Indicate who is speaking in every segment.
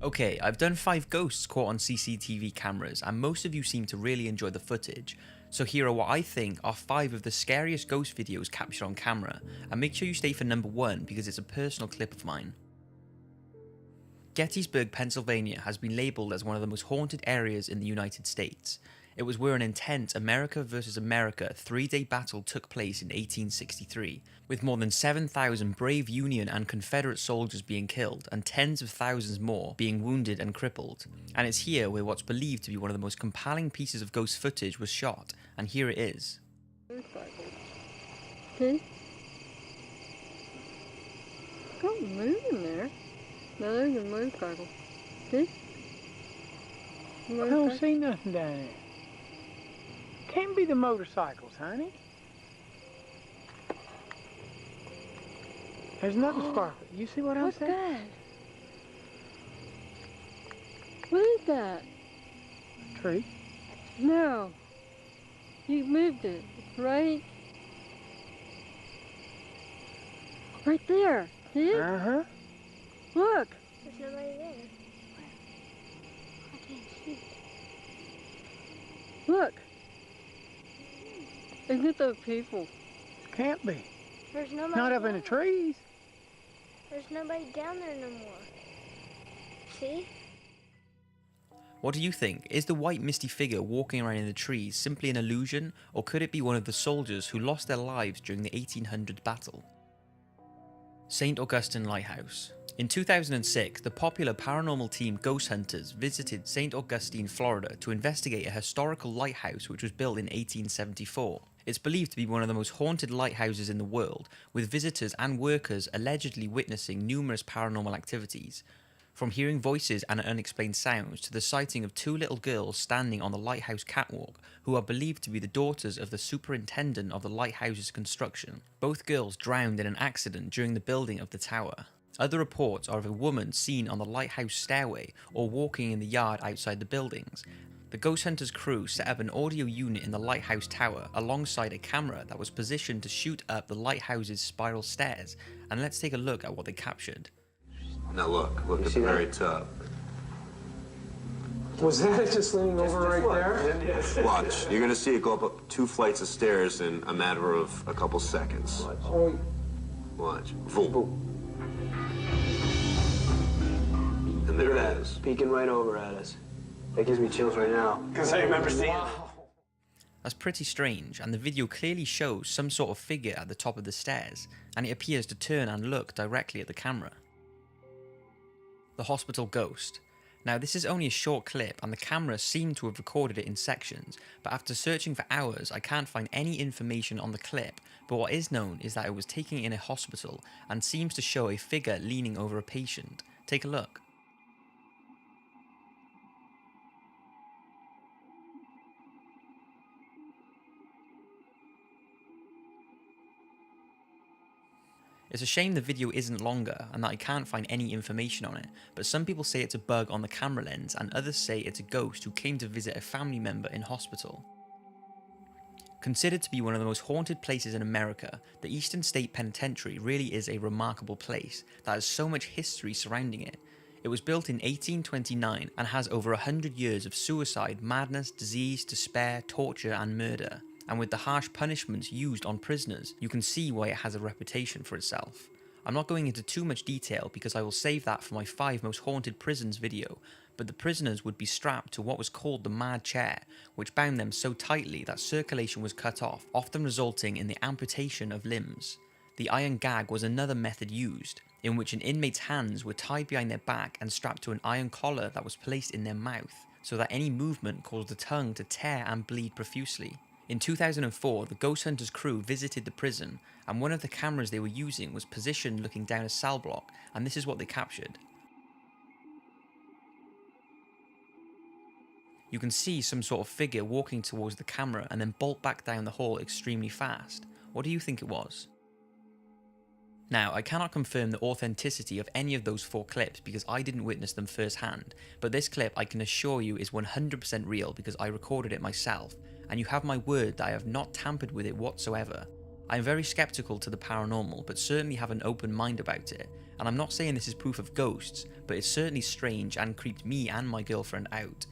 Speaker 1: Okay, I've done 5 ghosts caught on CCTV cameras, and most of you seem to really enjoy the footage. So here are what I think are 5 of the scariest ghost videos captured on camera, and make sure you stay for number 1 because it's a personal clip of mine. Gettysburg, Pennsylvania has been labelled as one of the most haunted areas in the United States. It was where an intense America versus America 3-day battle took place in 1863, with more than 7,000 brave Union and Confederate soldiers being killed and tens of thousands more being wounded and crippled. And it's here where what's believed to be one of the most compelling pieces of ghost footage was shot, and here it is.
Speaker 2: Okay. Don't move in there. No, there's a motorcycle. See?
Speaker 3: I don't see nothing down there. Can't be the motorcycles, honey. There's another sparkle. You see what I'm
Speaker 2: What's
Speaker 3: saying?
Speaker 2: that? What is that?
Speaker 3: A tree.
Speaker 2: No. You moved it, right? Right there. See it?
Speaker 3: Uh-huh.
Speaker 2: Look.
Speaker 4: There's nobody there. I can't see.
Speaker 2: Look. Isn't it those people?
Speaker 3: Can't be.
Speaker 4: There's nobody
Speaker 3: Not up in the
Speaker 4: down-
Speaker 3: trees.
Speaker 4: There's nobody down there no more. See?
Speaker 1: What do you think? Is the white misty figure walking around in the trees simply an illusion, or could it be one of the soldiers who lost their lives during the 1800 battle? St. Augustine Lighthouse. In 2006, the popular paranormal team Ghost Hunters visited St. Augustine, Florida to investigate a historical lighthouse which was built in 1874. It's believed to be one of the most haunted lighthouses in the world, with visitors and workers allegedly witnessing numerous paranormal activities. From hearing voices and unexplained sounds to the sighting of 2 little girls standing on the lighthouse catwalk who are believed to be the daughters of the superintendent of the lighthouse's construction. Both girls drowned in an accident during the building of the tower. Other reports are of a woman seen on the lighthouse stairway or walking in the yard outside the buildings. The Ghost Hunters crew set up an audio unit in the lighthouse tower alongside a camera that was positioned to shoot up the lighthouse's spiral stairs, and let's take a look at what they captured.
Speaker 5: Now look at the very top.
Speaker 6: Was that just leaning over right there?
Speaker 5: Watch, you're gonna see it go up 2 flights of stairs in a matter of a couple seconds.
Speaker 6: Oh,
Speaker 5: Watch. Boom. And there
Speaker 7: Look
Speaker 5: it
Speaker 7: at that,
Speaker 5: is.
Speaker 7: peeking right over at us. That gives me chills right now.
Speaker 6: because I remember seeing it.
Speaker 1: That's pretty strange, and the video clearly shows some sort of figure at the top of the stairs, and it appears to turn and look directly at the camera. The hospital ghost. Now this is only a short clip and the camera seemed to have recorded it in sections, but after searching for hours I can't find any information on the clip, but what is known is that it was taken in a hospital and seems to show a figure leaning over a patient. Take a look. It's a shame the video isn't longer and that I can't find any information on it, but some people say it's a bug on the camera lens and others say it's a ghost who came to visit a family member in hospital. Considered to be one of the most haunted places in America, the Eastern State Penitentiary really is a remarkable place that has so much history surrounding it. It was built in 1829 and has over 100 years of suicide, madness, disease, despair, torture and murder. And with the harsh punishments used on prisoners, you can see why it has a reputation for itself. I'm not going into too much detail because I will save that for my 5 most haunted prisons video, but the prisoners would be strapped to what was called the mad chair, which bound them so tightly that circulation was cut off, often resulting in the amputation of limbs. The iron gag was another method used, in which an inmate's hands were tied behind their back and strapped to an iron collar that was placed in their mouth, so that any movement caused the tongue to tear and bleed profusely. In 2004, the Ghost Hunters crew visited the prison, and one of the cameras they were using was positioned looking down a cell block, and this is what they captured. You can see some sort of figure walking towards the camera and then bolt back down the hall extremely fast. What do you think it was? Now, I cannot confirm the authenticity of any of those 4 clips because I didn't witness them firsthand, but this clip I can assure you is 100% real because I recorded it myself, and you have my word that I have not tampered with it whatsoever. I am very skeptical to the paranormal, but certainly have an open mind about it, and I'm not saying this is proof of ghosts, but it's certainly strange and creeped me and my girlfriend out.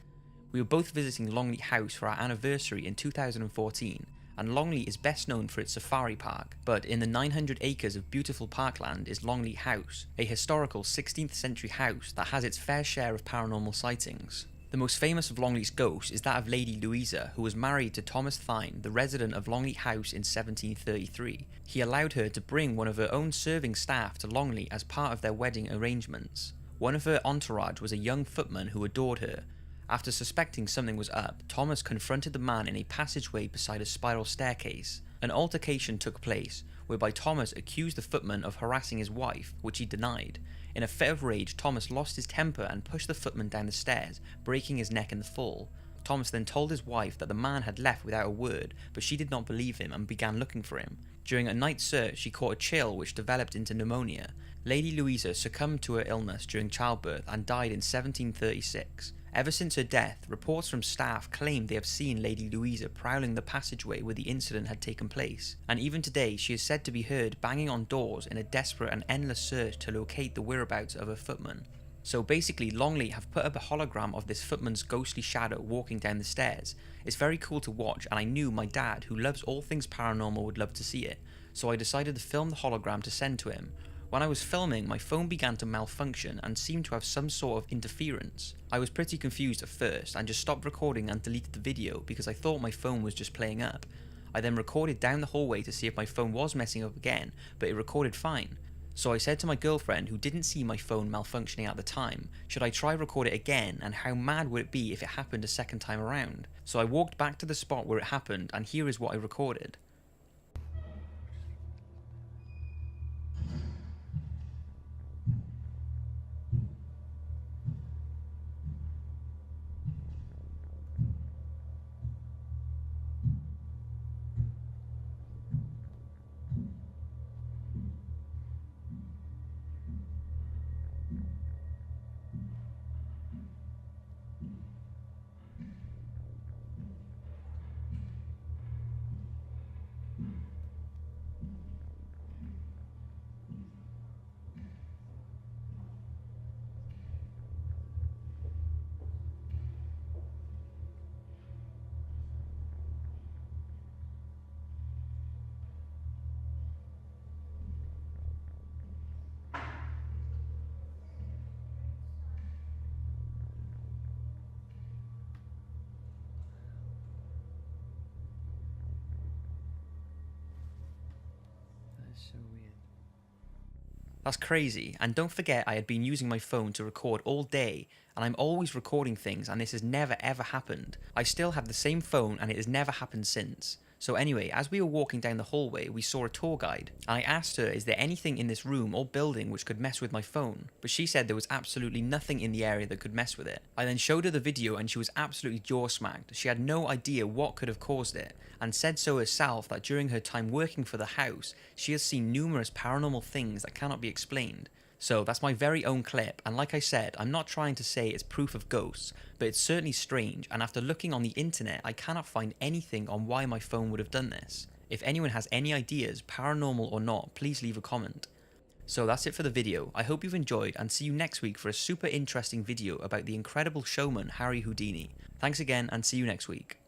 Speaker 1: We were both visiting Longley House for our anniversary in 2014, and Longley is best known for its safari park, but in the 900 acres of beautiful parkland is Longley House, a historical 16th century house that has its fair share of paranormal sightings. The most famous of Longley's ghosts is that of Lady Louisa, who was married to Thomas Thynne, the resident of Longley House in 1733. He allowed her to bring one of her own serving staff to Longley as part of their wedding arrangements. One of her entourage was a young footman who adored her. After suspecting something was up, Thomas confronted the man in a passageway beside a spiral staircase. An altercation took place, whereby Thomas accused the footman of harassing his wife, which he denied. In a fit of rage, Thomas lost his temper and pushed the footman down the stairs, breaking his neck in the fall. Thomas then told his wife that the man had left without a word, but she did not believe him and began looking for him. During a night search, she caught a chill which developed into pneumonia. Lady Louisa succumbed to her illness during childbirth and died in 1736. Ever since her death, reports from staff claimed they have seen Lady Louisa prowling the passageway where the incident had taken place, and even today she is said to be heard banging on doors in a desperate and endless search to locate the whereabouts of her footman. So basically, Longley have put up a hologram of this footman's ghostly shadow walking down the stairs. It's very cool to watch, and I knew my dad, who loves all things paranormal, would love to see it, so I decided to film the hologram to send to him. When I was filming, my phone began to malfunction and seemed to have some sort of interference. I was pretty confused at first and just stopped recording and deleted the video because I thought my phone was just playing up. I then recorded down the hallway to see if my phone was messing up again, but it recorded fine. So I said to my girlfriend, who didn't see my phone malfunctioning at the time, should I try record it again, and how mad would it be if it happened a second time around? So I walked back to the spot where it happened, and here is what I recorded. So weird. That's crazy, and don't forget I had been using my phone to record all day, and I'm always recording things, and this has never ever happened. I still have the same phone and it has never happened since. So anyway, as we were walking down the hallway, we saw a tour guide. I asked her, is there anything in this room or building which could mess with my phone? But she said there was absolutely nothing in the area that could mess with it. I then showed her the video and she was absolutely jaw-smacked. She had no idea what could have caused it, and said so herself that during her time working for the house, she has seen numerous paranormal things that cannot be explained. So that's my very own clip, and like I said, I'm not trying to say it's proof of ghosts, but it's certainly strange, and after looking on the internet, I cannot find anything on why my phone would have done this. If anyone has any ideas, paranormal or not, please leave a comment. So that's it for the video. I hope you've enjoyed, and see you next week for a super interesting video about the incredible showman Harry Houdini. Thanks again, and see you next week.